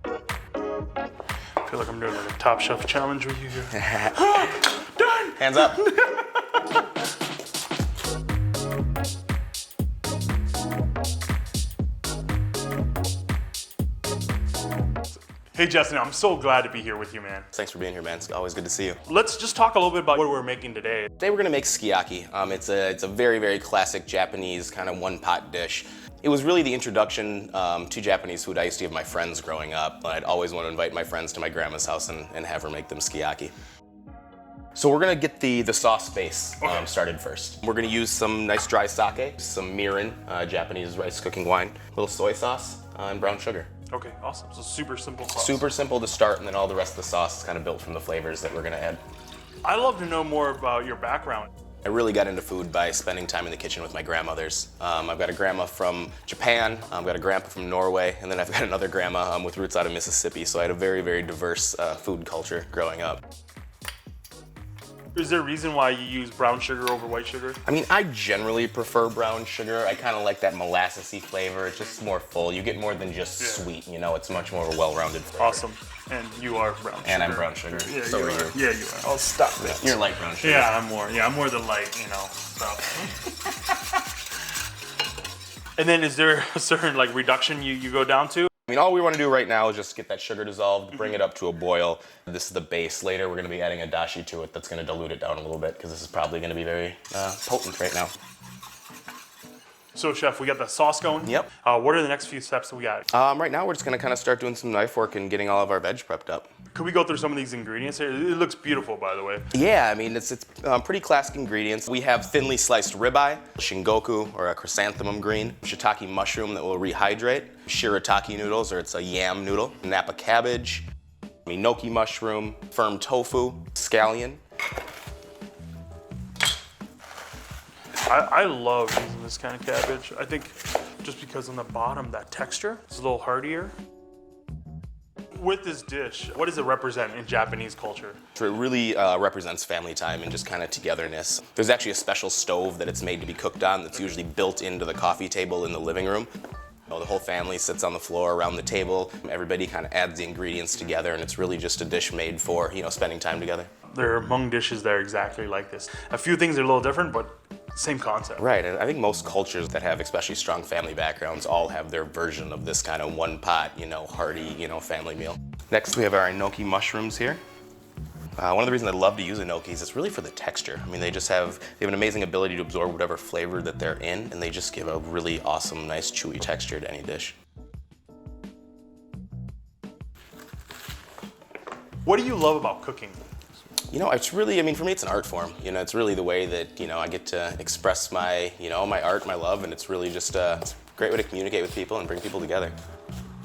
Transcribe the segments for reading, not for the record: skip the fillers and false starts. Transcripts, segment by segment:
I feel like I'm doing like a Top Chef challenge with you here. Done! Hands up. Hey Justin, I'm so glad to be here with you, man. Thanks for being here, man. It's always good to see you. Let's just talk a little bit about what we're making today. Today we're gonna make sukiyaki. It's a very, very classic Japanese kind of one-pot dish. It was really the introduction to Japanese food I used to give my friends growing up. I'd always want to invite my friends to my grandma's house and have her make them sukiyaki. So we're gonna get the sauce base started first. We're gonna use some nice dry sake, some mirin, Japanese rice cooking wine, a little soy sauce, and brown sugar. Okay, awesome. So super simple sauce. Super simple to start, and then all the rest of the sauce is kind of built from the flavors that we're gonna add. I'd love to know more about your background. I really got into food by spending time in the kitchen with my grandmothers. I've got a grandma from Japan, I've got a grandpa from Norway, and then I've got another grandma with roots out of Mississippi, so I had a very, very diverse food culture growing up. Is there a reason why you use brown sugar over white sugar? I mean, I generally prefer brown sugar. I kind of like that molassesy flavor. It's just more full. You get more than just sweet, you know? It's much more of a well-rounded flavor. Awesome. And you are brown sugar. And I'm brown sugar. Yeah, so you are are. you. Yeah, you are. Oh, stop it. You're light brown sugar. Yeah, I'm more the light, you know, stuff. And then is there a certain like reduction you go down to? I mean, all we want to do right now is just get that sugar dissolved, bring it up to a boil. This is the base. Later, we're going to be adding a dashi to it that's going to dilute it down a little bit because this is probably going to be very potent right now. So, Chef, we got the sauce going. Yep. What are the next few steps that we got? Right now, we're just going to kind of start doing some knife work and getting all of our veg prepped up. Could we go through some of these ingredients here? It looks beautiful, by the way. Yeah, I mean, it's pretty classic ingredients. We have thinly sliced ribeye, shingoku, or a chrysanthemum green, shiitake mushroom that will rehydrate, shirataki noodles, or it's a yam noodle, napa cabbage, enoki mushroom, firm tofu, scallion. I love using this kind of cabbage. I think just because on the bottom, that texture is a little heartier. With this dish, what does it represent in Japanese culture? So it really represents family time and just kind of togetherness. There's actually a special stove that it's made to be cooked on that's usually built into the coffee table in the living room. The whole family sits on the floor around the table. Everybody kind of adds the ingredients together, and it's really just a dish made for, you know, spending time together. There are Hmong dishes that are exactly like this. A few things are a little different, but same concept. Right, and I think most cultures that have especially strong family backgrounds all have their version of this kind of one pot, you know, hearty, you know, family meal. Next we have our enoki mushrooms here. One of the reasons I love to use enoki is it's really for the texture. I mean, they have an amazing ability to absorb whatever flavor that they're in, and they just give a really awesome, nice, chewy texture to any dish. What do you love about cooking? You know, it's really, I mean, for me, it's an art form. You know, it's really the way that, you know, I get to express my, you know, my art, my love, and it's really just it's a great way to communicate with people and bring people together.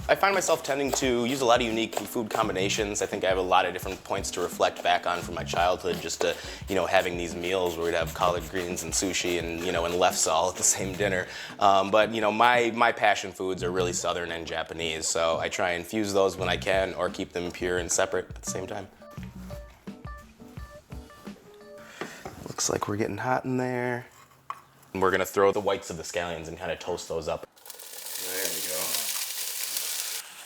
I find myself tending to use a lot of unique food combinations. I think I have a lot of different points to reflect back on from my childhood, just to, you know, having these meals where we'd have collard greens and sushi and, you know, and lefse all at the same dinner. But, you know, my passion foods are really Southern and Japanese, so I try and fuse those when I can or keep them pure and separate at the same time. Looks like we're getting hot in there. And we're gonna throw the whites of the scallions and kind of toast those up. There we go.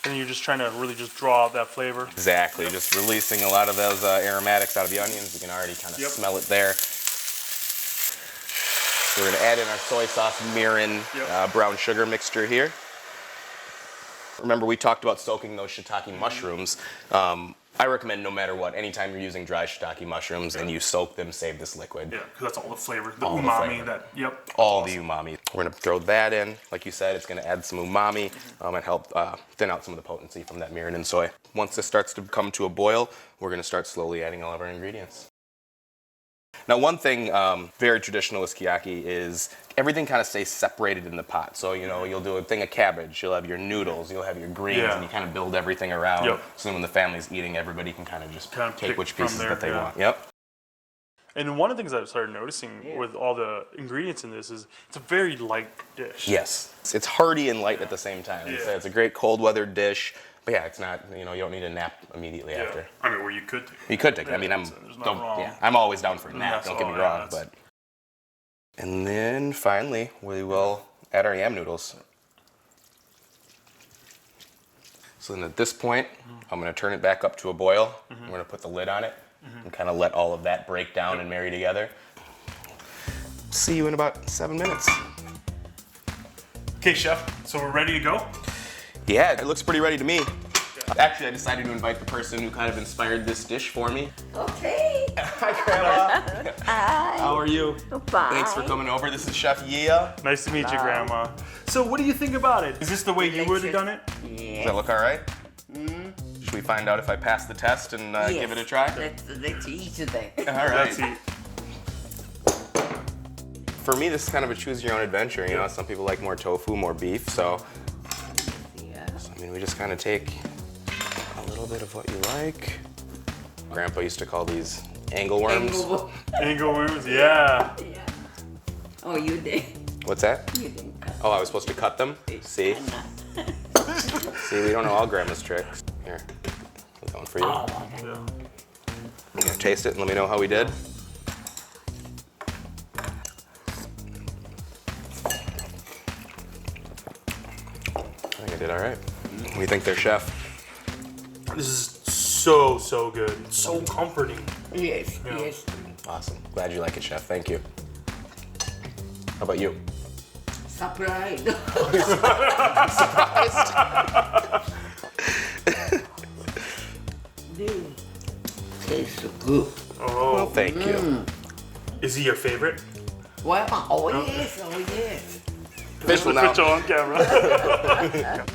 And you're just trying to really just draw out that flavor. Exactly, just releasing a lot of those aromatics out of the onions. You can already kind of smell it there. So we're gonna add in our soy sauce, mirin, brown sugar mixture here. Remember, we talked about soaking those shiitake mushrooms. I recommend no matter what, anytime you're using dry shiitake mushrooms and you soak them, save this liquid. Yeah, because that's all the flavor, the All the umami, flavor. all the umami. We're gonna throw that in. Like you said, it's gonna add some umami and help thin out some of the potency from that mirin and soy. Once this starts to come to a boil, we're gonna start slowly adding all of our ingredients. Now, one thing very traditional with sukiyaki is everything kind of stays separated in the pot. So, you know, you'll do a thing of cabbage, you'll have your noodles, you'll have your greens, and you kind of build everything around. So then when the family's eating, everybody can kind of just take which pieces that they want. And one of the things I've started noticing with all the ingredients in this is it's a very light dish. Yes, it's hearty and light at the same time. It's a great cold weather dish. But yeah, it's not, you know, you don't need a nap immediately after. I mean, where you could take it. You could take it. I mean, I'm always down for a nap, don't get me wrong. But. And then finally, we will add our yam noodles. So then at this point, I'm gonna turn it back up to a boil. I'm gonna put the lid on it and kind of let all of that break down and marry together. See you in about 7 minutes. Okay, chef, so we're ready to go? Yeah, it looks pretty ready to me. Actually, I decided to invite the person who kind of inspired this dish for me. Okay. Hi, Grandma. Hi. How are you? Fine. Thanks for coming over. This is Chef Yia. Nice to meet you, Grandma. So what do you think about it? Is this the way you would have done it? Does that look all right? Should we find out if I pass the test and give it a try? Let's eat today. All right. Let's eat. For me, this is kind of a choose your own adventure. You know, some people like more tofu, more beef. So, Yeah. I mean, we just kind of take a little bit of what you like. Grandpa used to call these angleworms. Angleworms, yeah. Yeah. Oh, you did. What's that? You didn't cut. Oh, I was supposed to cut them? See? See, we don't know all Grandma's tricks. Here, that one for you. Yeah. Here, taste it and let me know how we did. I think I did all right. What do you think there, Chef? This is so good. It's so comforting. Yes, Yeah. yes. Awesome. Glad you like it, Chef. Thank you. How about you? Surprise. Tastes good. Oh, Well, thank you. is he your favorite? Well, oh yes, oh yes. Official now. Official on camera.